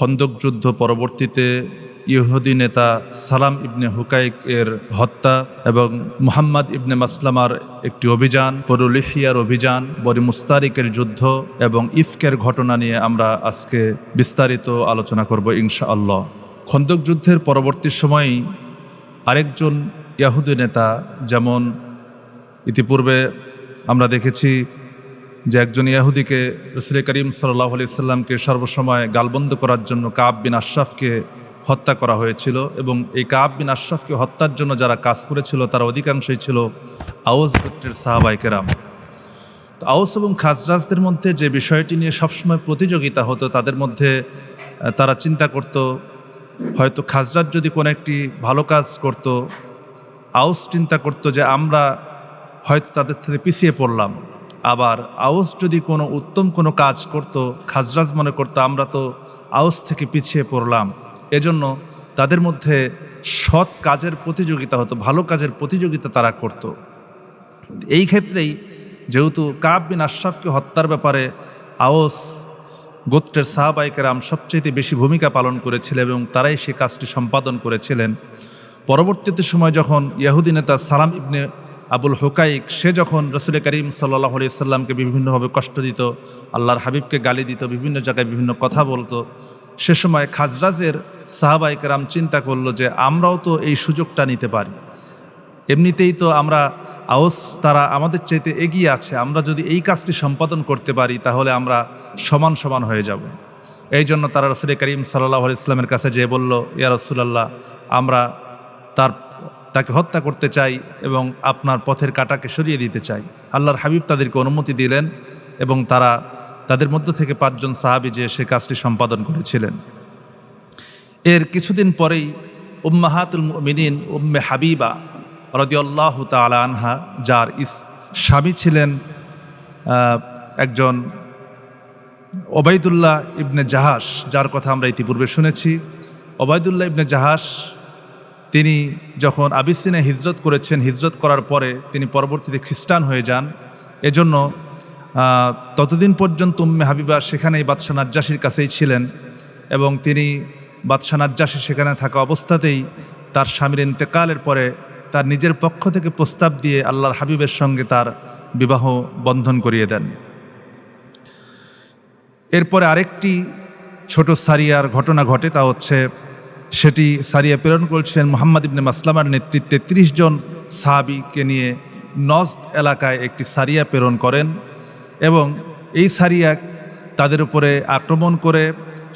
খন্দক যুদ্ধ পরবর্তীতে ইহুদি নেতা সালাম ইবনে হুকাইক এর হত্যা এবং মুহাম্মদ ইবনে মাসলামার একটি অভিযান, বনু লিহিয়ার অভিযান, বনি মুস্তারিকের যুদ্ধ এবং ইফকের ঘটনা নিয়ে আমরা আজকে বিস্তারিত আলোচনা করব ইনশাআল্লাহ। খন্দক যুদ্ধের পরবর্তী সময়েই আরেকজন ইহুদি নেতা, যেমন ইতিপূর্বে আমরা দেখেছি যে একজন ইহুদিকে রাসূল করিম সাল্লাল্লাহু আলাইহি সাল্লামকে সর্বসময় গালবন্ধ করার জন্য কাব বিন আশরাফকে হত্যা করা হয়েছিল এবং এই কাব বিন আশরাফকে হত্যার জন্য যারা কাজ করেছিল তারা অধিকাংশই ছিল আউস গোত্রের সাহাবায়ে কেরাম। তো আউস এবং খাজরাজদের মধ্যে যে বিষয়টি নিয়ে সবসময় প্রতিযোগিতা হতো, তাদের মধ্যে তারা চিন্তা করত হয়তো খাজরাজ যদি কোনো একটি ভালো কাজ করত, আউস চিন্তা করত যে আমরা হয়তো তাদের থেকে পিছিয়ে পড়লাম। আবার আউস যদি কোনো উত্তম কোনো কাজ করত, খাজরাজ মনে করতো আমরা তো আউস থেকে পিছিয়ে পড়লাম। এজন্য তাদের মধ্যে সৎ কাজের প্রতিযোগিতা হতো, ভালো কাজের প্রতিযোগিতা তারা করত। এই ক্ষেত্রেই যেহেতু কাব বিন আশরাফকে হত্যার ব্যাপারে আউস গোত্রের সাহাবায়ে কেরাম সবচেয়ে বেশি ভূমিকা পালন করেছিলেন এবং তারাই সেই কাজটি সম্পাদন করেছিলেন। পরবর্তীতে সময় যখন ইহুদি নেতা সালাম ইবনে আবুল হুকাইক সে যখন রাসূল করিম সাল্লাল্লাহু আলাইহি সাল্লামকে বিভিন্নভাবে কষ্ট দিত, আল্লাহর হাবিবকে গালি দিত, বিভিন্ন জায়গায় বিভিন্ন কথা বলতো, সে সময় খাজরাজের সাহাবায়ে কেরাম চিন্তা করলো যে আমরাও তো এই সুযোগটা নিতে পারি। এমনিতেই তো আমরা আউস তারা আমাদের চাইতে এগিয়ে আছে, আমরা যদি এই কাজটি সম্পাদন করতে পারি তাহলে আমরা সমান সমান হয়ে যাব। এই জন্য তারা রাসূল করিম সাল্লাল্লাহু আলাইহি সাল্লামের কাছে যেয়ে বলল, ইয়া রাসূলুল্লাহ, আমরা তাকে হত্যা করতে চাই এবং আপনার পথের কাঁটাকে সরিয়ে দিতে চাই। আল্লাহর হাবিব তাদেরকে অনুমতি দিলেন এবং তাদের মধ্য থেকে 5 জন সাহাবী যে সে কাজটি সম্পাদন করেছিলেন। এর কিছুদিন পরেই উম্মাহাতুল মুমিনিন উম্মে হাবিবা রাদিয়াল্লাহু তাআলা আনহা, যার স্বামী ছিলেন একজন ওবাইদুল্লাহ ইবনে জাহাশ, যার কথা আমরা ইতিপূর্বে শুনেছি। ওবাইদুল্লাহ ইবনে জাহাশ তিনি যখন আবিসিনিয়া হিজরত করেছেন, হিজরত করার পরে তিনি পরবর্তীতে খ্রিস্টান হয়ে যান। এজন্য ততদিন পর্যন্ত উম্মে হাবিবা সেখানেই বাদশাহ নাজ্জাশীর কাছেই ছিলেন এবং তিনি বাদশাহ নাজ্জাশী সেখানে থাকা অবস্থাতেই তার স্বামীর ইন্তেকালের পরে তার নিজের পক্ষ থেকে প্রস্তাব দিয়ে আল্লাহর হাবিবের সঙ্গে তার বিবাহ বন্ধন করিয়ে দেন। এরপরে আরেকটি ছোট সারিয়ার ঘটনা ঘটে, তা হচ্ছে সেটি সারিয়া প্রেরণ করেছিলেন মুহাম্মদ ইবনে মাসলামার নেতৃত্বে 30 জন সাহাবীকে নিয়ে নজদ এলাকায় একটি সারিয়া প্রেরণ করেন এবং এই সারিয়া তাদের উপরে আক্রমণ করে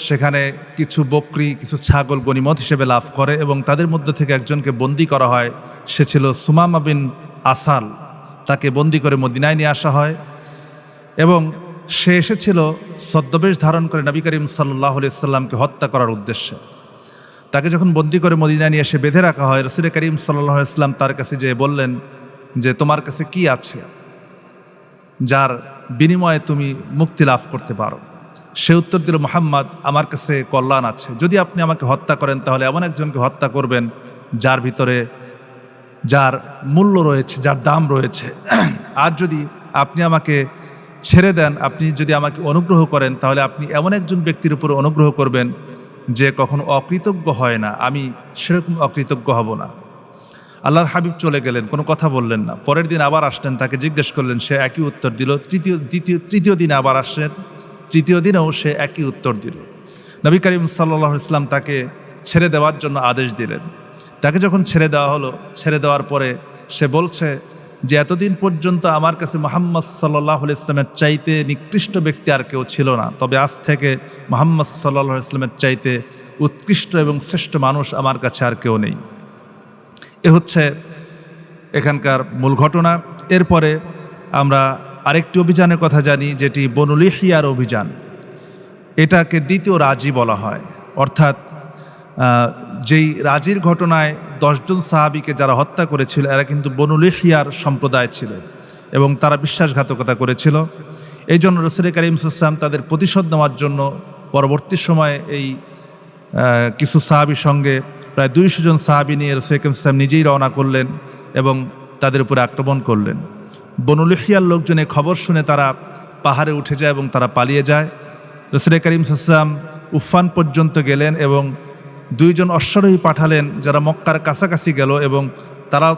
সেখানে কিছু বকরি, কিছু ছাগল গনিমত হিসেবে লাভ করে এবং তাদের মধ্যে থেকে একজনকে বন্দী করা হয়। সে ছিল সুমামা বিন আসাল। তাকে বন্দী করে মদিনায় নিয়ে আসা হয় এবং সে এসেছিল ছদ্মবেশ ধারণ করে নবী করিম সাল্লাল্লাহু আলাইহি সাল্লামকে হত্যা করার উদ্দেশ্যে। তাকে যখন বন্দী করে মদিনায় নিয়ে এসে বেঁধে রাখা হয়, রাসূল করিম সাল্লাল্লাহু আলাইহি সাল্লাম তার কাছে যেয়ে বললেন যে তোমার কাছে কি আছে যার বিনিময়ে তুমি মুক্তি লাভ করতে পারো? সে উত্তর দিল, মুহাম্মদ, আমার কাছে কল্যাণ আছে। যদি আপনি আমাকে হত্যা করেন তাহলে এমন একজনকে হত্যা করবেন যার ভিতরে যার মূল্য রয়েছে, যার দাম রয়েছে। আর যদি আপনি আমাকে ছেড়ে দেন, আপনি যদি আমাকে অনুগ্রহ করেন তাহলে আপনি এমন একজন ব্যক্তির উপর অনুগ্রহ করবেন যে কখনো অকৃতজ্ঞ হয় না, আমি সেরকম অকৃতজ্ঞ হব না। আল্লাহর হাবিব চলে গেলেন, কোনো কথা বললেন না। পরের দিন আবার আসলেন, তাকে জিজ্ঞেস করলেন, সে একই উত্তর দিল। তৃতীয় দিনে আবার আসলেন, তৃতীয় দিনেও সে একই উত্তর দিল। নবী করিম সাল্লাল্লাহু আলাইহি ওয়াসাল্লাম তাকে ছেড়ে দেওয়ার জন্য আদেশ দিলেন। তাকে যখন ছেড়ে দেওয়া হলো, ছেড়ে দেওয়ার পরে সে বলছে যে এতদিন পর্যন্ত আমার কাছে মুহাম্মদ সাল্লাল্লাহু আলাইহি ওয়াসাল্লামের চাইতে নিকৃষ্ট ব্যক্তি আর কেউ ছিল না, তবে আজ থেকে মুহাম্মদ সাল্লাল্লাহু আলাইহি ওয়াসাল্লামের চাইতে উৎকৃষ্ট এবং শ্রেষ্ঠ মানুষ আমার কাছে আর কেউ নেই। এ হচ্ছে এখানকার মূল ঘটনা। এরপরে আমরা আরেকটি অভিযানের কথা জানি, যেটি বনু লিহিয়ার অভিযান। এটাকে দ্বিতীয় রাজি বলা হয়, অর্থাৎ যেই রাজির ঘটনায় 10 জন সাহাবীকে যারা হত্যা করেছিল এরা কিন্তু বনু লিহিয়ার সম্প্রদায় ছিল এবং তারা বিশ্বাসঘাতকতা করেছিল। এই জন্য রাসূল করিম সাল্লাল্লাহু আলাইহি ওয়াসাল্লাম তাদের প্রতিশোধ নেওয়ার জন্য পরবর্তী সময়ে এই কিছু সাহাবীর সঙ্গে প্রায় 200 জন সাহাবী নিয়ে রাসূল করিম সাল্লাল্লাহু আলাইহি ওয়াসাল্লাম নিজেই রওনা করলেন এবং তাদের উপরে আক্রমণ করলেন। বনু লিহিয়ার লোকজনের খবর শুনে তারা পাহাড়ে উঠে যায় এবং তারা পালিয়ে যায়। রাসূল করিম সাল্লাল্লাহু আলাইহি ওয়াসাল্লাম উফফান পর্যন্ত গেলেন এবং 2 জন অশ্বারোহী পাঠালেন যারা মক্কার কাছাকাছি গেল এবং তারাও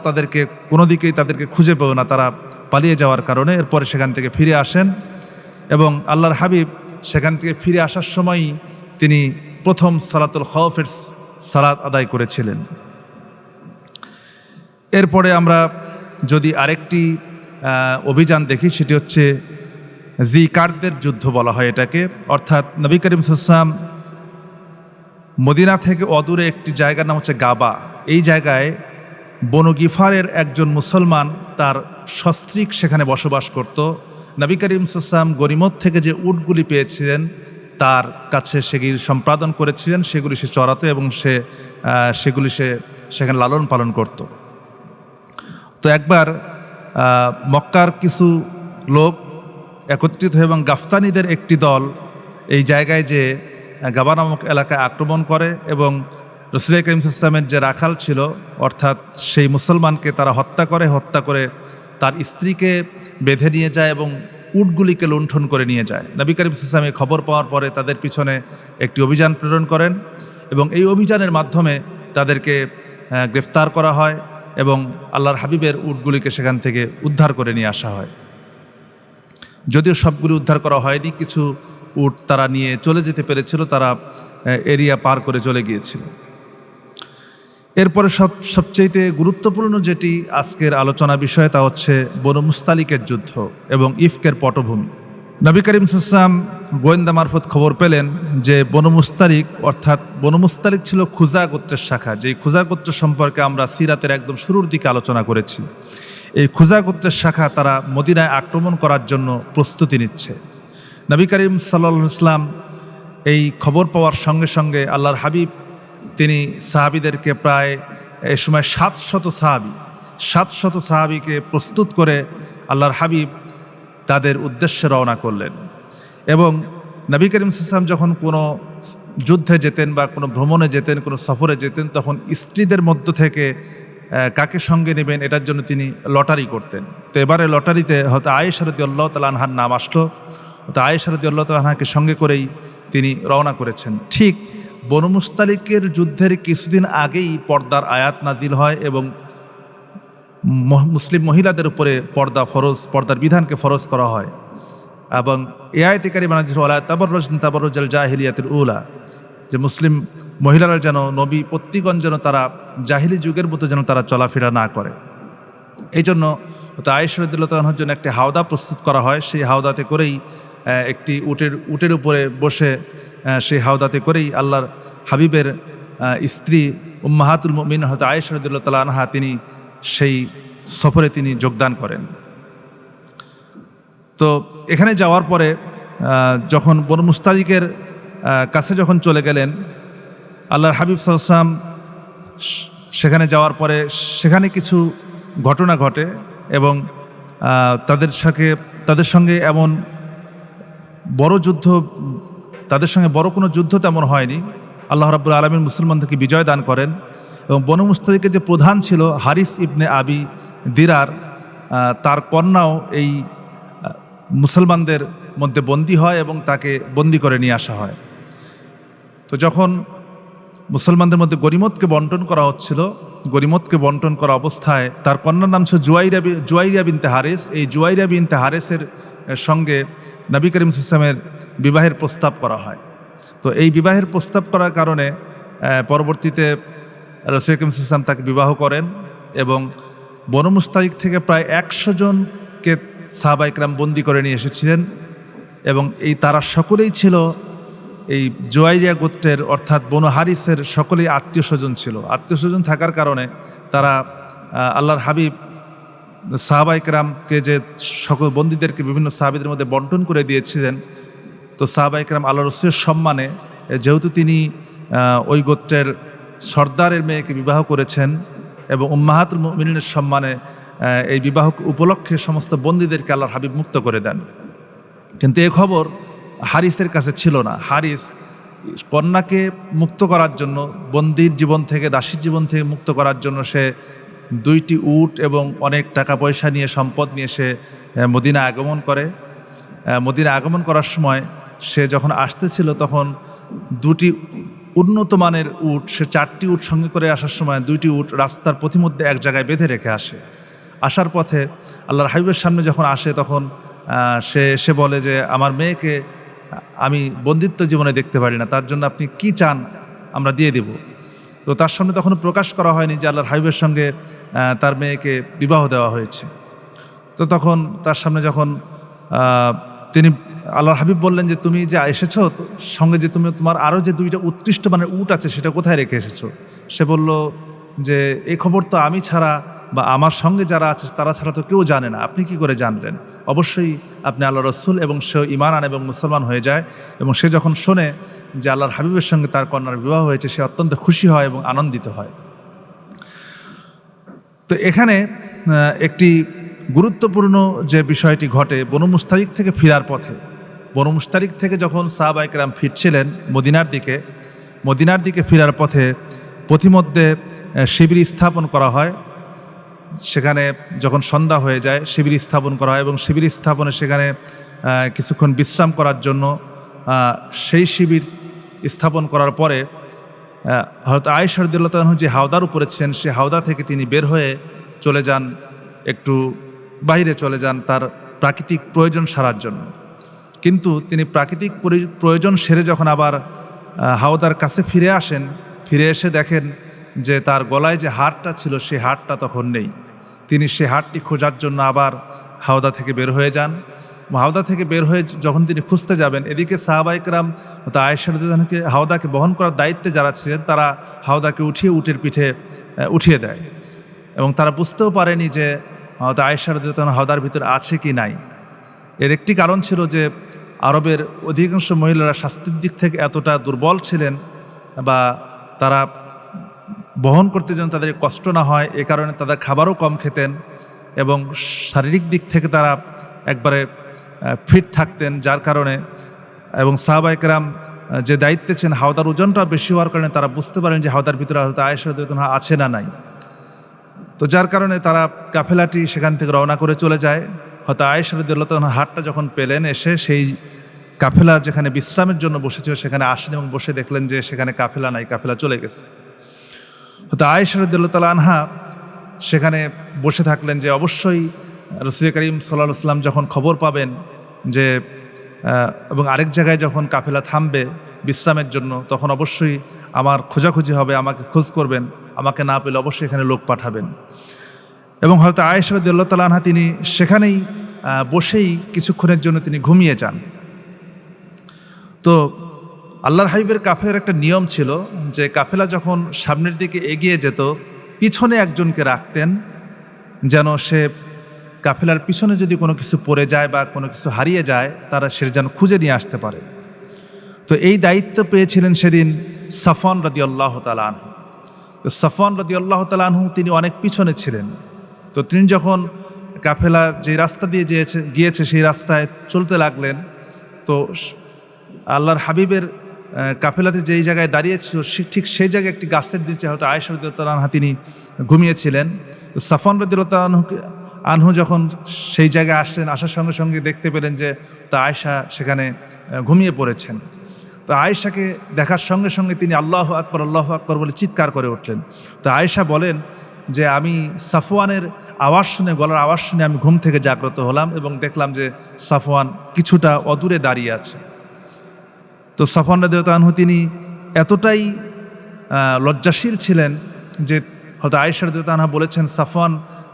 কোনো দিকেই তাদেরকে খুঁজে পেল না, তারা পালিয়ে যাওয়ার কারণে। এরপরে সেখান থেকে ফিরে আসেন এবং আল্লাহর হাবিব সেখান থেকে ফিরে আসার সময়ই তিনি প্রথম সালাতুল খাউফের সালাত আদায় করেছিলেন। এরপরে আমরা যদি আরেকটি অভিযান দেখি, সেটি হচ্ছে জিকারদের যুদ্ধ বলা হয় এটাকে। অর্থাৎ নবী করিম সাল্লাল্লাহু আলাইহি ওয়াসাল্লাম মদিনা থেকে অদূরে একটি জায়গার নাম হচ্ছে গাবা, এই জায়গায় বনু গিফারের একজন মুসলমান তার সস্ত্রীক সেখানে বসবাস করত। নবী করিম সাল্লাল্লাহু আলাইহি ওয়াসাল্লাম গনিমত থেকে যে উটগুলি পেয়েছিলেন তার কাছে সেগুলি সম্পাদন করেছিলেন, সেগুলি সে চড়াতো এবং সেগুলি সেখানে লালন পালন করত। তো একবার মক্কার কিছু লোক একত্রিত হয়ে এবং গাফতানিদের একটি দল এই জায়গায় যে গাবা নামক এলাকায় আক্রমণ করে এবং রাসূল করিম সাল্লাল্লাহু আলাইহি ওয়াসাল্লামের যে রাখাল ছিল অর্থাৎ সেই মুসলমানকে তারা হত্যা করে তার স্ত্রীকে বেঁধে নিয়ে যায় এবং উটগুলিকে লুণ্ঠন করে নিয়ে যায়। নবী করিম সাল্লাল্লাহু আলাইহি ওয়াসাল্লাম খবর পাওয়ার পরে তাদের পিছনে একটি অভিযান প্রেরণ করেন এবং এই অভিযানের মাধ্যমে তাদেরকে গ্রেফতার করা হয় এবং আল্লাহর হাবিবের উটগুলিকে সেখান থেকে উদ্ধার করে নিয়ে আসা হয়। যদিও সবগুলি উদ্ধার করা হয়নি, কিছু উট তারা নিয়ে চলে যেতে পেরেছিল, তারা এরিয়া পার করে চলে গিয়েছিল। এরপরে সবচেয়ে গুরুত্বপূর্ণ যেটি আজকের আলোচনা বিষয় তা হচ্ছে বনু মুস্তালিকের যুদ্ধ এবং ইফকের পটভূমি। নবী করিম সাল্লাল্লাহু আলাইহি ওয়াসাল্লাম গোয়েন্দা মারফত খবর পেলেন যে বনু মুস্তালিক অর্থাৎ বনু মুস্তালিক ছিল খুজা গোত্রের শাখা, যেই খুজা গোত্র সম্পর্কে আমরা সিরাতের একদম শুরুর দিকে আলোচনা করেছি। এই খুজা গোত্রের শাখা তারা মদিনায় আক্রমণ করার জন্য প্রস্তুতি নিচ্ছে। নবী করিম সাল্লাল্লাহু আলাইহি ওয়াসাল্লাম এই খবর পাওয়ার সঙ্গে সঙ্গে আল্লাহর হাবিব তিনি সাহাবিদেরকে প্রায় এই সময় 700 সাহাবিকে প্রস্তুত করে আল্লাহর হাবিব তাদের উদ্দেশ্যে রওনা করলেন। এবং নবী করিম সাল্লাল্লাহু আলাইহি ওয়াসাল্লাম যখন কোনো যুদ্ধে যেতেন বা কোনো ভ্রমণে যেতেন, কোনো সফরে যেতেন, তখন স্ত্রীদের মধ্য থেকে কাকে সঙ্গে নেবেন এটার জন্য তিনি লটারি করতেন। তো এবারে লটারিতে হয়তো আয়েশা রাদিয়াল্লাহু তাআলা আনহার নাম আসলো। তো আয়েশা রাদিয়াল্লাহু তাআলা আনহাকে সঙ্গে করেই তিনি রওনা করেছেন। ঠিক বনু মুস্তালিকের যুদ্ধের কিছুদিন আগেই পর্দার আয়াত নাজিল হয় এবং মুসলিম মহিলাদের উপরে পর্দার বিধানকে ফরজ করা হয় এবং এ আয়াতে কারিমা নাজিল হওয়া তাবাররুজাল জাহিলিয়াতিল উলা, যে মুসলিম মহিলারা যেন নবী পত্নীগণ যেন তারা জাহিলি যুগের মতো যেন তারা চলাফেরা না করে। এই জন্য আয়েশা রাদিয়াল্লাহু তাআলার জন্য একটি হাওদা প্রস্তুত করা হয়। সেই হাওদাতে করেই একটি উটের উপরে বসে সেই হাওদাতে করেই আল্লাহর হাবিবের স্ত্রী উম্মাহাতুল মুমিনিন হযরত আয়েশা রাদিয়াল্লাহু তাআলা আনহা তিনি সেই সফরে তিনি যোগদান করেন। তো এখানে যাওয়ার পরে যখন বনু মুস্তালিকের কাছে যখন চলে গেলেন আল্লাহর হাবিব সাল্লাল্লাহু আলাইহি ওয়াসাল্লাম, সেখানে যাওয়ার পরে সেখানে কিছু ঘটনা ঘটে এবং তাদের সঙ্গে এমন বড় যুদ্ধ, তাদের সঙ্গে বড় কোনো যুদ্ধ তেমন হয়নি। আল্লাহ রাব্বুল আলামিন মুসলমানদেরকে বিজয় দান করেন এবং বনু মুস্তালিকের যে প্রধান ছিল হারিস ইবনে আবি দিরার, তার কন্যাও এই মুসলমানদের মধ্যে বন্দী হয় এবং তাকে বন্দী করে নিয়ে আসা হয়। তো যখন মুসলমানদের মধ্যে গনিমতকে বন্টন করা হচ্ছিল, গনিমতকে বন্টন করা অবস্থায় তার কন্যার নাম ছিল জুয়াইরিয়া বিনতে হারিস। এই জুয়াইরিয়া বিনতে হারিসের সঙ্গে নবী করিম সাল্লাল্লাহু আলাইহি ওয়াসাল্লামের বিবাহের প্রস্তাব করা হয়। তো এই বিবাহের প্রস্তাব করার কারণে পরবর্তীতে রাসূল করিম সাল্লাল্লাহু আলাইহি ওয়াসাল্লাম তাকে বিবাহ করেন এবং বনু মুস্তালিক থেকে প্রায় 100 জনকে সাহাবায়ে কেরাম বন্দী করে নিয়ে এসেছিলেন এবং তারা সকলেই ছিল এই জুয়াইরিয়া গোত্রের অর্থাৎ বনু হারিসের সকলেই আত্মীয় স্বজন ছিল। আত্মীয় স্বজন থাকার কারণে তারা আল্লাহর হাবিব সাহাবায়ে কেরামকে যে সকল বন্দীদেরকে বিভিন্ন সাহাবীদের মধ্যে বন্টন করে দিয়েছিলেন। তো সাহাবায়ে কেরাম আল্লাহ রাসূলের সম্মানে, যেহেতু তিনি ওই গোত্রের সর্দারের মেয়েকে বিবাহ করেছেন এবং উম্মাহাতুল মুমিনিনের সম্মানে এই বিবাহ উপলক্ষে সমস্ত বন্দীদেরকে আল্লাহর হাবিব মুক্ত করে দেন। কিন্তু এই খবর হারিসের কাছে ছিল না। হারিস কন্যাকে মুক্ত করার জন্য, বন্দীর জীবন থেকে, দাসীর জীবন থেকে মুক্ত করার জন্য সে 2টি উট এবং অনেক টাকা পয়সা নিয়ে, সম্পদ নিয়ে সে মদিনা আগমন করে। মদিনা আগমন করার সময় সে যখন আসতেছিল তখন দুটি উন্নত মানের উট, সে 4টি উট সঙ্গে করে আসার সময় 2টি উট রাস্তার পথিমধ্যে এক জায়গায় বেঁধে রেখে আসে। আসার পথে আল্লাহর হাবিবের সামনে যখন আসে তখন সে বলে যে আমার মেয়েকে আমি বন্দিত্ব জীবনে দেখতে পারি না, তার জন্য আপনি কি চান আমরা দিয়ে দেব। তো তার সামনে তখন প্রকাশ করা হয়নি যে আল্লাহর হাবিবের সঙ্গে তার মেয়েকে বিবাহ দেওয়া হয়েছে। তো তখন তার সামনে যখন তিনি আল্লাহর হাবিব বললেন যে তুমি যে এসেছো সঙ্গে যে তোমার আরও যে 2টা উৎকৃষ্ট মানের উট আছে সেটা কোথায় রেখে এসেছো? সে বলল যে এই খবর তো আমি ছাড়া বা আমার সঙ্গে যারা আছে তারা ছাড়া তো কেউ জানে না, আপনি কি করে জানলেন? অবশ্যই আপনি আল্লাহ রসুল। এবং সে ঈমান আনে এবং মুসলমান হয়ে যায়। এবং সে যখন শোনে যে আল্লাহর হাবিবের সঙ্গে তার কন্যার বিবাহ হয়েছে সে অত্যন্ত খুশি হয় এবং আনন্দিত হয়। তো এখানে একটি গুরুত্বপূর্ণ যে বিষয়টি ঘটে, বনু মুস্তালিক থেকে ফেরার পথে, বনু মুস্তালিক থেকে যখন সাহাবায়ে কেরাম ফিরছিলেন মদিনার দিকে ফেরার পথে পথিমধ্যে শিবির স্থাপন করা হয়। সেখানে যখন সন্ধ্যা হয়ে যায় শিবির স্থাপন করা হয় এবং শিবির স্থাপনে সেখানে কিছুক্ষণ বিশ্রাম করার জন্য সেই শিবির স্থাপন করার পরে হযরত আয়েশা রাদিয়াল্লাহু তাআলা যে হাওদার উপরে ছিলেন সে হাওদা থেকে তিনি বের হয়ে চলে যান, একটু বাইরে চলে যান তার প্রাকৃতিক প্রয়োজন সারার জন্য। কিন্তু তিনি প্রাকৃতিক প্রয়োজন সেরে যখন আবার হাওদার কাছে ফিরে আসেন, ফিরে এসে দেখেন যে তার গলায় যে হারটা ছিল সেই হারটা তখন নেই। তিনি সে হারটি খোঁজার জন্য আবার হাওদা থেকে বের হয়ে যান। হাওদা থেকে বের হয়ে যখন তিনি খুঁজতে যাবেন, এদিকে সাহাবায়ে কেরাম আয়েশা রাদিয়াল্লাহু আনহাকে হাওদাকে বহন করার দায়িত্বে যারা ছিলেন তারা হাওদাকে উঠিয়ে উটের পিঠে উঠিয়ে দেয় এবং তারা বুঝতেও পারেনি যে আয়েশা রাদিয়াল্লাহু আনহা হাওদার ভিতরে আছে কি নাই। এর একটি কারণ ছিল যে আরবের অধিকাংশ মহিলারা স্বাস্থ্যের দিক থেকে এতটা দুর্বল ছিলেন বা তারা বহন করতে যেন তাদের কষ্ট না হয় এ কারণে তাদের খাবারও কম খেতেন এবং শারীরিক দিক থেকে তারা একবারে ফিট থাকতেন, যার কারণে এবং সাহাবায়ে কেরাম যে দায়িত্বে ছিলেন হাওদার ওজনটা বেশি হওয়ার কারণে তারা বুঝতে পারেন যে হাওদার ভিতরে হয়তো আয়েশা রাদিয়াল্লাহু আনহা আছে না নাই। তো যার কারণে তারা কাফেলাটি সেখান থেকে রওনা করে চলে যায়। হয়তো আয়েশা রাদিয়াল্লাহু আনহা হাটটা যখন পেলেন, এসে সেই কাফেলা যেখানে বিশ্রামের জন্য বসেছিল সেখানে আসেন এবং বসে দেখলেন যে সেখানে কাফেলা নাই, কাফেলা চলে গেছে। হয়তো আয়েশা রাদিয়াল্লাহু তাআলা আনহা সেখানে বসে থাকলেন যে অবশ্যই রাসূল করিম সাল্লাল্লাহু আলাইহি ওয়াসাল্লাম যখন খবর পাবেন যে এবং আরেক জায়গায় যখন কাফেলা থামবে বিশ্রামের জন্য তখন অবশ্যই আমার খোঁজাখুঁজি হবে, আমাকে খোঁজ করবেন, আমাকে না পেলে অবশ্যই এখানে লোক পাঠাবেন। এবং হয়তো আয়েশা রাদিয়াল্লাহু তাআলা আনহা তিনি সেখানেই বসেই কিছুক্ষণের জন্য তিনি ঘুমিয়ে যান। তো আল্লাহর হাবিবের কাফেলার একটা নিয়ম ছিল যে কাফেলা যখন সামনের দিকে এগিয়ে যেত পিছনে একজনকে রাখতেন যেন সে কাফেলার পিছনে যদি কোনো কিছু পড়ে যায় বা কোনো কিছু হারিয়ে যায় তারা সে যেন খুঁজে নিয়ে আসতে পারে। তো এই দায়িত্ব পেয়েছিলেন সেদিন সাফওয়ান রাদিয়াল্লাহু তাআলা আনহু। তো সাফওয়ান রাদিয়াল্লাহু তাআলা আনহু তিনি অনেক পিছনে ছিলেন। তো তিনি যখন কাফেলা যে রাস্তা দিয়ে গিয়েছে সেই রাস্তায় চলতে লাগলেন, তো আল্লাহর হাবিবের কাফেলাতে যেই জায়গায় দাঁড়িয়েছিল ঠিক সেই জায়গায় একটি গাছের নিচে হয়তো আয়েশা রাদিয়াল্লাহু তাআলা আনহা তিনি ঘুমিয়েছিলেন। তো সাফওয়ান রাদিয়াল্লাহু আনহু যখন সেই জায়গায় আসলেন, আসার সঙ্গে সঙ্গে দেখতে পেলেন যে তা আয়েশা সেখানে ঘুমিয়ে পড়েছেন। তো আয়েশাকে দেখার সঙ্গে সঙ্গে তিনি আল্লাহু আকবার বলে চিৎকার করে উঠলেন। তো আয়েশা বলেন যে আমি সাফওয়ানের আওয়াজ শুনে, গলার আওয়াজ শুনে আমি ঘুম থেকে জাগ্রত হলাম এবং দেখলাম যে সাফওয়ান কিছুটা অদূরে দাঁড়িয়ে আছে। তো সাফওয়ান রাদিয়াল্লাহু আনহু তিনি এতটাই লজ্জাশীল ছিলেন যে হয়তো আয়েশা রাদিয়াল্লাহু আনহা বলেছেন সাফওয়ান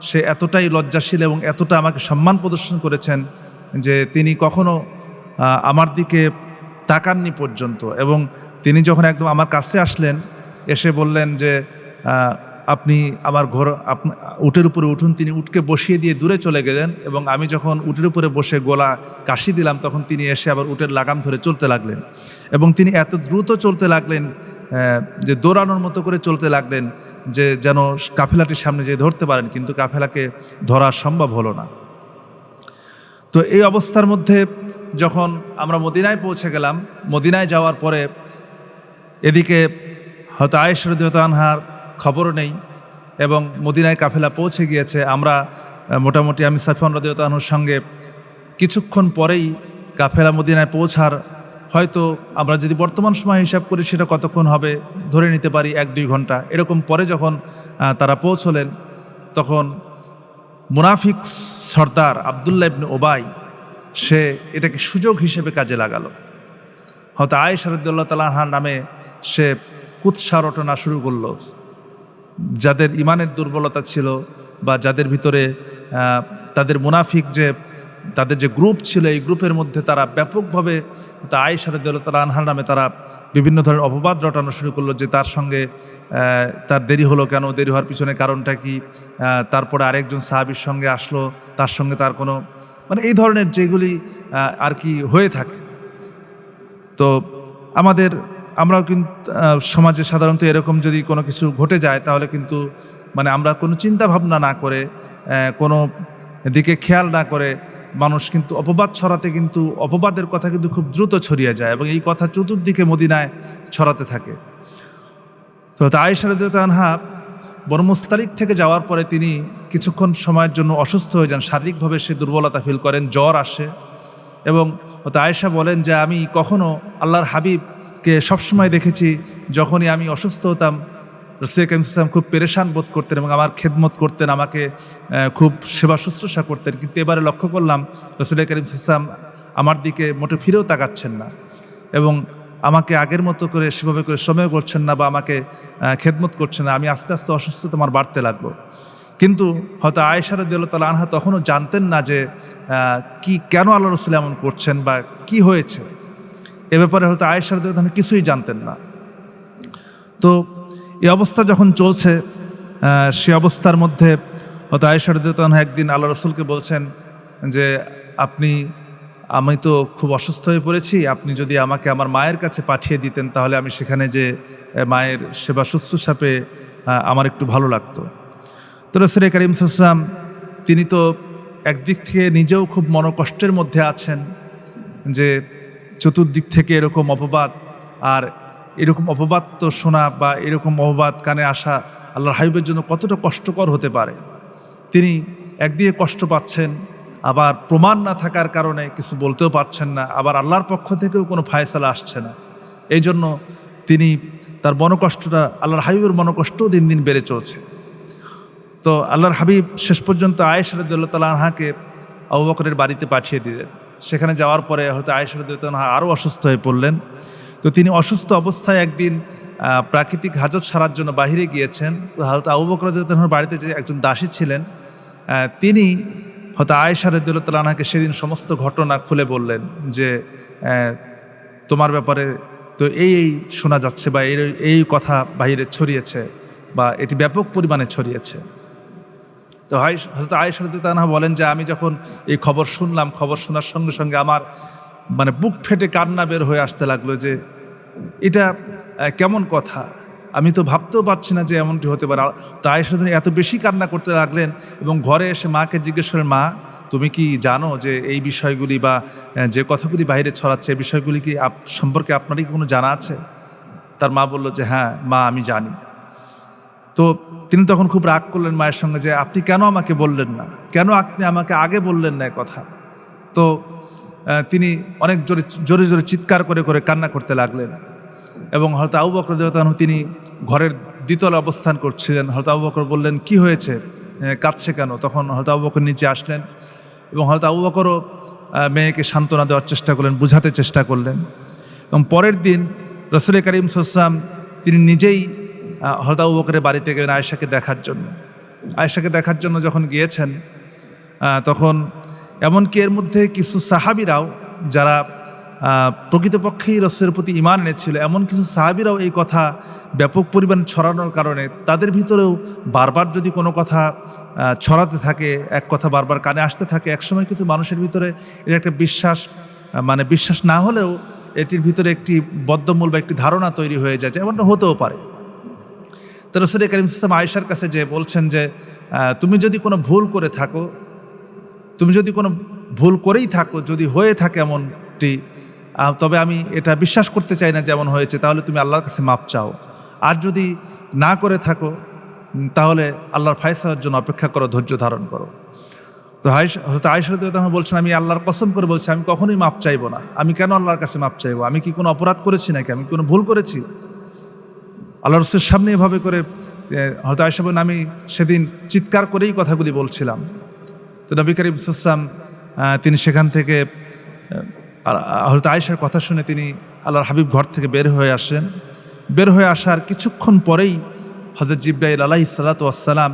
সে এতটাই লজ্জাশীল এবং এতটা আমাকে সম্মান প্রদর্শন করেছেন যে তিনি কখনো আমার দিকে তাকাননি পর্যন্ত। এবং তিনি যখন একদম আমার কাছে আসলেন এসে বললেন যে আপনি আমার উটের উপরে উঠুন। তিনি উটকে বসিয়ে দিয়ে দূরে চলে গেলেন এবং আমি যখন উটের উপরে বসে গলা কাশি দিলাম তখন তিনি এসে আবার উটের লাগাম ধরে চলতে লাগলেন এবং তিনি এত দ্রুত চলতে লাগলেন যে দৌড়ানোর মতো করে চলতে লাগলেন যে যেন কাফেলাটির সামনে যেয়ে ধরতে পারেন, কিন্তু কাফেলাকে ধরা সম্ভব হলো না। তো এই অবস্থার মধ্যে যখন আমরা মদিনায় পৌঁছে গেলাম, মদিনায় যাওয়ার পরে এদিকে হয়তো আয়েশা রাদিয়াল্লাহু আনহার খবর নেই এবং মদিনায় কাফেলা পৌঁছে গিয়েছে। আমরা মোটামুটি আমি সাফওয়ান রাদিয়াল্লাহু আনহুর সঙ্গে কিছুক্ষণ পরেই কাফেলা মদিনায় পৌঁছার হয়তো আমরা যদি বর্তমান সময় হিসাব করি সেটা কতক্ষণ হবে, ধরে নিতে পারি 1-2 ঘন্টা। এরকম পরে যখন তারা পৌঁছলেন, তখন মুনাফিক সর্দার আবদুল্লাহ ইবনে উবাই সে এটাকে সুযোগ হিসেবে কাজে লাগালো। হয়তো আয়েশা রাদিয়াল্লাহু তাআলা আনহার নামে সে কুৎসা রটনা শুরু করলো। যাদের ইমানের দুর্বলতা ছিল বা যাদের ভিতরে তাদের মুনাফিক তাদের যে গ্রুপ ছিল, এই গ্রুপের মধ্যে তারা ব্যাপকভাবে আয়েশা রাদিয়াল্লাহু তাআলা আনহার নামে তারা বিভিন্ন ধরনের অপবাদ রটানো শুরু করলো, যে তার সঙ্গে তার দেরি হলো কেন, দেরি হওয়ার পিছনে কারণটা কি, তারপরে আরেকজন সাহাবীর সঙ্গে আসলো, তার সঙ্গে তার কোনো এই ধরনের যেগুলি আর কি হয়ে থাকে। তো আমরাও কিন্তু সমাজে সাধারণত এরকম যদি কোনো কিছু ঘটে যায় তাহলে কিন্তু আমরা কোনো চিন্তা ভাবনা না করে, কোনো দিকে খেয়াল না করে মানুষ কিন্তু অপবাদ ছড়াতে, কিন্তু অপবাদের কথা কিন্তু খুব দ্রুত ছড়িয়ে যায় এবং এই কথা চতুর্দিকে মদিনায় ছড়াতে থাকে। তো আয়েশা রাদিয়াল্লাহু আনহা বনু মুস্তালিক থেকে যাওয়ার পরে তিনি কিছুক্ষণ সময়ের জন্য অসুস্থ হয়ে যান, শারীরিকভাবে সে দুর্বলতা ফিল করেন, জ্বর আসে। এবং আয়েশা বলেন যে আমি কখনো আল্লাহর হাবিবকে সবসময় দেখেছি যখনই আমি অসুস্থ হতাম রাসূল করিম সাল্লাল্লাহু আলাইহি ওয়াসাল্লাম খুব পেরেশান বোধ করতেন এবং আমার খেদমত করতেন, আমাকে খুব সেবা শুশ্রূষা করতেন। কিন্তু এবারে লক্ষ্য করলাম রাসূল করিম সাল্লাল্লাহু আলাইহি ওয়াসাল্লাম আমার দিকে মোটে ফিরেও তাকাচ্ছেন না এবং আমাকে আগের মতো করে সেভাবে করে সময় করছেন না বা আমাকে খেদমত করছেন না। আমি আস্তে আস্তে অসুস্থতা আমার বাড়তে লাগলো। কিন্তু হয়তো আয়েশা রাদিয়াল্লাহু তাআলা আনহা তখনও জানতেন না যে কেন আল্লাহ রাসূল এমন করছেন বা কি হয়েছে। এ ব্যাপারে হয়তো আয়েশা রাদিয়াল্লাহু তাআলা কিছুই জানতেন না। তো এই অবস্থা যখন চলছে, সে অবস্থার মধ্যে হয়তো আয়েশা রাদিয়াল্লাহু আনহা একদিন আল্লাহ রাসূলকে বলছেন যে আমি তো খুব অসুস্থ হয়ে পড়েছি, আপনি যদি আমাকে আমার মায়ের কাছে পাঠিয়ে দিতেন তাহলে আমি সেখানে যে মায়ের সেবা শুশ্রূষা পেয়ে আমার একটু ভালো লাগতো। তো রাসূল করিম সাল্লাল্লাহু আলাইহি ওয়াসাল্লাম তিনি তো একদিক থেকে নিজেও খুব মনোকষ্টের মধ্যে আছেন যে চতুর্দিক থেকে এরকম অপবাদ, আর এরকম অপবাদ তো শোনা বা এরকম অপবাদ কানে আসা আল্লাহর হাবিবের জন্য কতটা কষ্টকর হতে পারে। তিনি একদিকে কষ্ট পাচ্ছেন, আবার প্রমাণ না থাকার কারণে কিছু বলতেও পারছেন না, আবার আল্লাহর পক্ষ থেকেও কোনো ফায়সালা আসছে না। এই জন্য তিনি তার মনোকষ্টটা, আল্লাহর হাবিবের মনোকষ্টও দিন দিন বেড়ে চলছে। তো আল্লাহর হাবিব শেষ পর্যন্ত আয়েশা রাদিয়াল্লাহু তাআলা আনহাকে আবু বকরের বাড়িতে পাঠিয়ে দিলেন। সেখানে যাওয়ার পরে হয়তো আয়েশা রাদিয়াল্লাহু আনহা আরও অসুস্থ হয়ে পড়লেন। তো তিনি অসুস্থ অবস্থায় একদিন প্রাকৃতিক হাজত সারার জন্য বাহিরে গিয়েছেন। তো হয়তো আবু বকর রাদিয়াল্লাহু আনহুর বাড়িতে যে একজন দাসী ছিলেন, তিনি হয়তো আয়েশা রাদিয়াল্লাহু তাআলা আনহাকে সেদিন সমস্ত ঘটনা খুলে বললেন যে তোমার ব্যাপারে তো এই শোনা যাচ্ছে বা এই কথা বাহিরে ছড়িয়েছে বা এটি ব্যাপক পরিমাণে ছড়িয়েছে। তো হয়তো আয়েশা রাদিয়াল্লাহু আনহা বলেন যে আমি যখন এই খবর শুনলাম, খবর শোনার সঙ্গে সঙ্গে আমার বুক ফেটে কান্না বের হয়ে আসতে লাগলো যে এটা কেমন কথা, আমি তো ভাবতেও পারছি না যে এমনটি হতে পারে। তো আয়েশা রাদিয়াল্লাহু আনহা এত বেশি কান্না করতে লাগলেন এবং ঘরে এসে মাকে জিজ্ঞেস করেন, মা তুমি কি জানো যে এই বিষয়গুলি বা যে কথাগুলি বাইরে ছড়াচ্ছে এই বিষয়গুলি কি সম্পর্কে আপনার কি কোনো জানা আছে? তার মা বলল যে হ্যাঁ মা, আমি জানি। তো তিনি তখন খুব রাগ করলেন মায়ের সঙ্গে যে আপনি কেন আমাকে বললেন না, কেন আপনি আমাকে আগে বললেন না কথা। তো তিনি অনেক জোরে জোরে চিৎকার করে করে কান্না করতে লাগলেন এবং হয়তো আবু বকর রাদিয়াল্লাহু আনহু তিনি ঘরের দ্বিতলে অবস্থান করছিলেন। হয়তো আবু বকর বললেন কি হয়েছে, কাঁদছে কেন? তখন হয়তো আবু বকর নিচে আসলেন এবং হয়তো আবু বকরও মেয়েকে সান্ত্বনা দেওয়ার চেষ্টা করলেন, বুঝাতে চেষ্টা করলেন। এবং পরের দিন রাসূল করিম সাল্লাল্লাহু আলাইহি ওয়াসাল্লাম তিনি নিজেই হযরত আবু বকরের বাড়িতে গেলেন আয়েশাকে দেখার জন্য। আয়েশাকে দেখার জন্য যখন গিয়েছেন তখন এমনকি এর মধ্যে কিছু সাহাবীরাও যারা প্রকৃতপক্ষেই রাসূলের প্রতি ঈমান এনেছিল, এমন কিছু সাহাবীরাও এই কথা ব্যাপক পরিমাণে ছড়ানোর কারণে তাদের ভিতরেও বারবার যদি কোনো কথা ছড়াতে থাকে, এক কথা বারবার কানে আসতে থাকে, একসময় কিন্তু মানুষের ভিতরে এর একটা বিশ্বাস বিশ্বাস না হলেও এটির ভিতরে একটি বদ্ধমূল বা একটি ধারণা তৈরি হয়ে যায় যে এমনটা হতেও পারে। তো রাসূল করিম সাল্লাল্লাহু আলাইহি ওয়াসাল্লাম আয়েশার কাছে যে বলছেন যে তুমি যদি কোনো ভুল করে থাকো, তুমি যদি কোনো ভুল করেই থাকো, যদি হয়ে থাকে এমনটি, তবে আমি এটা বিশ্বাস করতে চাই না যেমন হয়েছে, তাহলে তুমি আল্লাহর কাছে মাপ চাও। আর যদি না করে থাকো তাহলে আল্লাহর ফায়সালার জন্য অপেক্ষা করো, ধৈর্য ধারণ করো। তো হয়তো আয়েশা রাদিয়াল্লাহু আনহা বলছেন, আমি আল্লাহর কসম করে বলছি আমি কখনোই মাপ চাইবো না। আমি কেন আল্লাহর কাছে মাপ চাইবো? আমি কি কোনো অপরাধ করেছি নাকি? আমি কোনো ভুল করেছি? আল্লাহ রাসূলের সামনে এভাবে করে হয়তো আয়েশা বলেন, আমি সেদিন চিৎকার করেই কথাগুলি বলছিলাম। তো নবী করিম সাল্লাল্লাহু আলাইহি ওয়াসাল্লাম তিনি সেখান থেকে হয়তো আয়েশার কথা শুনে তিনি আল্লাহর হাবিব ঘর থেকে বের হয়ে আসেন। বের হয়ে আসার কিছুক্ষণ পরেই হযরত জিবরাইল আলাইহিস সালাতু ওয়াস সালাম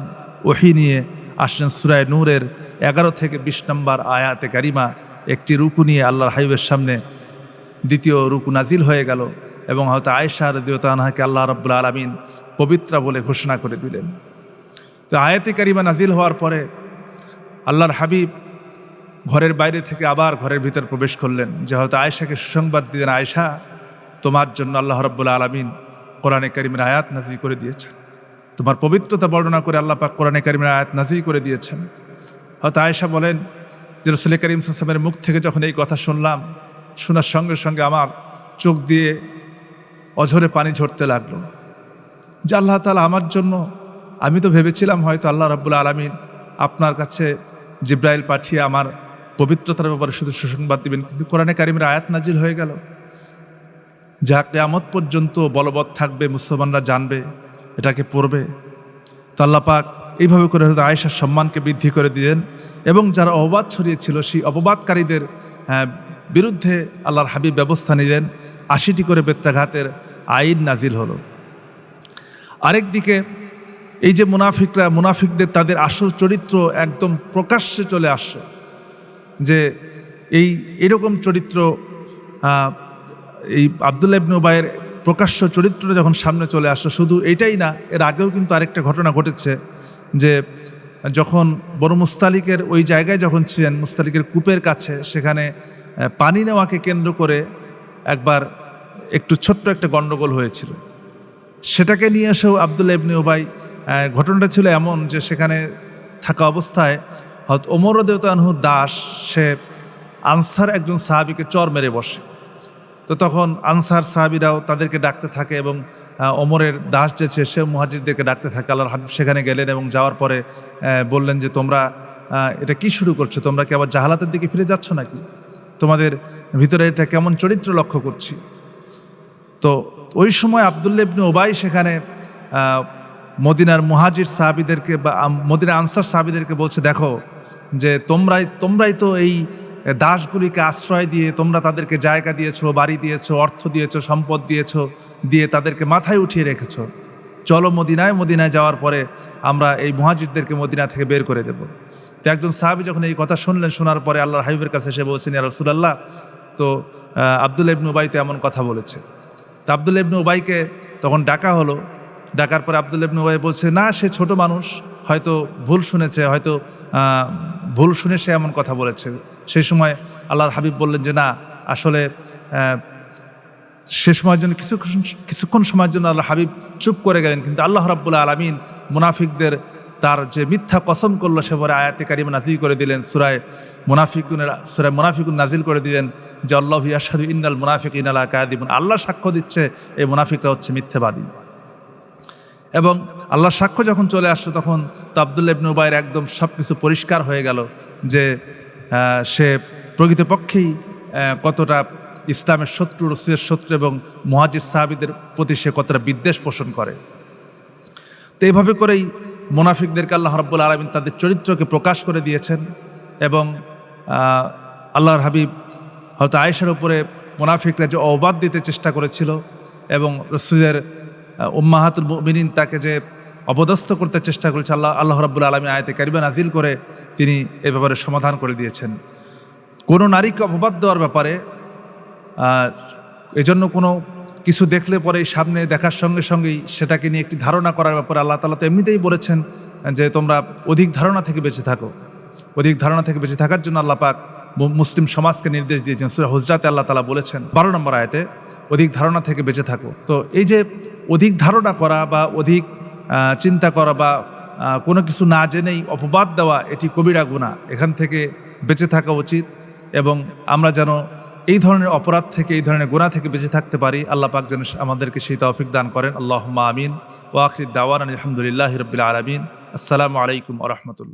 ওহী নিয়ে আসলেন। সূরা নূরের 11 থেকে 20 নম্বর আয়াতে কারিমা একটি রুকু নিয়ে আল্লাহর হাবিবের সামনে দ্বিতীয় রুকু নাজিল হয়ে গেল এবং হয়তো আয়েশা রাদিয়াল্লাহু আনহাকে আল্লাহ রাব্বুল আলামিন পবিত্রা বলে ঘোষণা করে দিলেন। তো আয়াতে কারিমা নাজিল হওয়ার পরে আল্লাহর হাবিব ঘরের বাইরে থেকে আবার ঘরের ভিতর প্রবেশ করলেন, যে হয়তো আয়েশাকে সুসংবাদ দিলেন, আয়েশা তোমার জন্য আল্লাহ রাব্বুল আলামিন কোরআনে কারিমের আয়াত নাজিল করে দিয়েছেন, তোমার পবিত্রতা বর্ণনা করে আল্লাহ পাক কোরআনে কারিমের আয়াত নাজিল করে দিয়েছেন। হয়তো আয়েশা বলেন যে রাসূল করিম সাল্লাল্লাহু আলাইহি ওয়াসাল্লামের মুখ থেকে যখন এই কথা শুনলাম, শোনার সঙ্গে সঙ্গে আমার চোখ দিয়ে অঝরে পানি ঝরতে লাগলো, যে আল্লাহ তাআলা আমার জন্য, আমি তো ভেবেছিলাম হয়তো আল্লাহ রাব্বুল আলামিন আপনার কাছে জিবরাইল পাঠিয়ে আমার পবিত্রতার ব্যাপারে শুধু সুসংবাদ দিবেন, কিন্তু কোরআনে কারিমের আয়াত নাজিল হয়ে গেল যা কিয়ামত পর্যন্ত বলবৎ থাকবে, মুসলমানরা জানবে, এটাকে পড়বে। তো আল্লাহ পাক এইভাবে করে হয়তো আয়েশার সম্মানকে বৃদ্ধি করে দিলেন এবং যারা অপবাদ ছড়িয়েছিল সেই অপবাদকারীদের বিরুদ্ধে আল্লাহর হাবিব ব্যবস্থা নিলেন। 80টি করে বেত্রাঘাতের আইন নাজিল হলো। আরেকদিকে এই যে মুনাফিকদের তাদের আসল চরিত্র একদম প্রকাশ্যে চলে আসছে, যে এরকম চরিত্র এই আব্দুল্লাহ ইবনে উবাইয়ের প্রকাশ্য চরিত্রটা যখন সামনে চলে আসলো, শুধু এইটাই না, এর আগেও কিন্তু আরেকটা ঘটনা ঘটেছে, যে যখন বনু মুস্তালিকের ওই জায়গায় যখন ছিলেন, মুস্তালিকের কূপের কাছে, সেখানে পানি নেওয়াকে কেন্দ্র করে একবার একটু ছোট্ট একটা গণ্ডগোল হয়েছিল। সেটাকে নিয়ে এসেও আব্দুল্লাহ ইবনে উবাই, ঘটনাটা ছিল এমন যে সেখানে থাকা অবস্থায় হয়তো ওমর রাদিয়াল্লাহু আনহুর দাস সে আনসার একজন সাহাবীকে চর মেরে বসে। তো তখন আনসার সাহাবীরাও তাদেরকে ডাকতে থাকে এবং ওমরের দাস যে সে মুহাজিরদেরকে ডাকতে থাকে। আল্লাহর হাবিব সেখানে গেলেন এবং যাওয়ার পরে বললেন যে তোমরা এটা কি শুরু করছো? তোমরা কি আবার জাহালাতের দিকে ফিরে যাচ্ছ নাকি? তোমাদের ভিতরে এটা কেমন চরিত্র লক্ষ্য করছি। তো ওই সময় আব্দুল্লাহ ইবনে উবাই সেখানে মদিনার মুহাজির সাহাবীদেরকে বা মদিনার আনসার সাহাবীদেরকে বলছে, দেখো যে তোমরাই তো এই দাসগুলিকে আশ্রয় দিয়ে তোমরা তাদেরকে জায়গা দিয়েছো, বাড়ি দিয়েছো, অর্থ দিয়েছো, সম্পদ দিয়েছো, দিয়ে তাদেরকে মাথায় উঠিয়ে রেখেছো। চলো মদিনায় যাওয়ার পরে আমরা এই মুহাজিরদেরকে মদিনা থেকে বের করে দেব। তো একজন সাহাবী যখন এই কথা শুনলেন, শোনার পরে আল্লাহর হাবিবের কাছে এসে বলছেন, ইয়া রাসূলুল্লাহ, তো আব্দুল্লাহ ইবনে উবাই তো এমন কথা বলেছে। তো আব্দুল্লাহ ইবনে উবাইকে তখন ডাকা হলো। ডাকার পরে আব্দুল্লাহ ইবনে উবাই বলছে, না, সে ছোট মানুষ, হয়তো ভুল শুনেছে, হয়তো ভুল শুনে সে এমন কথা বলেছে। সেই সময় আল্লাহর হাবিব বললেন যে না, আসলে সে সময়ের জন্য কিছুক্ষণ সময়ের জন্য আল্লাহর হাবিব চুপ করে গেলেন, কিন্তু আল্লাহ রাব্বুল আলামিন মুনাফিকদের তার যে মিথ্যা কসম করলো সে পরে আয়াতে কারিমা নাজিল করে দিলেন। সূরা মুনাফিকুন নাজিল করে দিলেন যে আল্লাহু ইয়াশহাদু ইন্নাল মুনাফিকিনা লাকাযিবুন, আল্লাহ সাক্ষ্য দিচ্ছে এই মুনাফিকরা হচ্ছে মিথ্যাবাদী। এবং আল্লাহর সাক্ষ্য যখন চলে আসলো, তখন তো আব্দুল্লাহ ইবনে উবাইয়ের একদম সব কিছু পরিষ্কার হয়ে গেল যে সে প্রকৃতপক্ষেই কতটা ইসলামের শত্রু, রাসূলের শত্রু এবং মুহাজির সাহাবীদের প্রতি সে কতটা বিদ্বেষ পোষণ করে। তো এইভাবে করেই মুনাফিকদেরকে আল্লাহ রাব্বুল আলামিন তাদের চরিত্রকে প্রকাশ করে দিয়েছেন। এবং আল্লাহর হাবিব হয়তো আয়েশার উপরে মুনাফিকরা যে অবাদ দিতে চেষ্টা করেছিল এবং রাসূলের উম্মাহাতুল মুমিনিন তাকে যে অপদস্থ করতে চেষ্টা করেছে, আল্লাহ রাব্বুল আলামিন আয়াতে কারিমা নাজিল করে তিনি এ ব্যাপারে সমাধান করে দিয়েছেন। কোনো নারীকে অপবাদ দেওয়ার ব্যাপারে এজন্য কোনো কিছু দেখলে পরে সামনে দেখার সঙ্গে সঙ্গেই সেটাকে নিয়ে একটি ধারণা করার ব্যাপারে আল্লাহ তাআলা তো এমনিতেই বলেছেন যে তোমরা অধিক ধারণা থেকে বেঁচে থাকো। অধিক ধারণা থেকে বেঁচে থাকার জন্য আল্লাহ পাক মুসলিম সমাজকে নির্দেশ দিয়েছেন। সূরা হুজরাতে আল্লাহ তাআলা বলেছেন 12 নম্বর আয়াতে, অধিক ধারণা থেকে বেঁচে থাকো। তো এই যে অধিক ধারণা করা বা অধিক চিন্তা করা বা কোনো কিছু না জেনেই অপবাদ দেওয়া, এটি কবিরা গুনাহ। এখান থেকে বেঁচে থাকা উচিত এবং আমরা যেন এই ধরনের অপরাধ থেকে, এই ধরনের গুনাহ থেকে বেঁচে থাকতে পারি। আল্লাহ পাক যেন আমাদেরকে সেই তৌফিক দান করেন। আল্লাহুম্মা আমিন। ওয়া আখির দাওয়ানা আলহামদুলিল্লাহি রাব্বিল আলামিন। আসসালামু আলাইকুম ওয়া রাহমাতুল্লাহ।